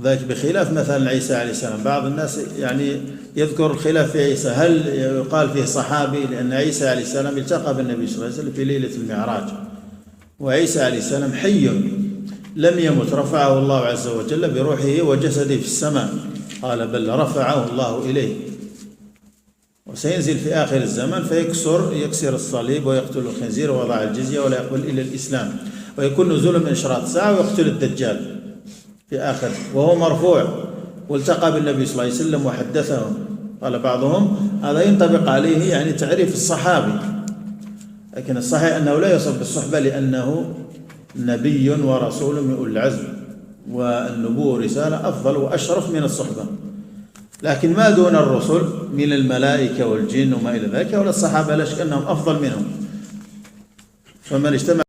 ذلك بخلاف مثلا عيسى عليه السلام. بعض الناس يعني يذكر الخلاف في عيسى، هل يقال فيه صحابي؟ لأن عيسى عليه السلام التقى بالنبي صلى الله عليه وسلم في ليلة المعراج، وعيسى عليه السلام حي لم يمت، رفعه الله عز وجل بروحه وجسده في السماء، قال بل رفعه الله إليه، وسينزل في آخر الزمان يكسر الصليب ويقتل الخنزير ووضع الجزية ولا يقبل إلا الإسلام، ويكون نزوله من إشراط الساعة ويقتل الدجال في آخر، وهو مرفوع والتقى بالنبي صلى الله عليه وسلم وحدثهم. قال بعضهم هذا ينطبق عليه يعني تعريف الصحابي، لكن الصحيح أنه لا يوصف بالصحبة لأنه نبي ورسول من أولي العزم، والنبوة رسالة أفضل وأشرف من الصحبة. لكن ما دون الرسل من الملائكة والجن وما إلى ذلك، ولا الصحابة لا شك أنهم أفضل منهم. فمن اجتمع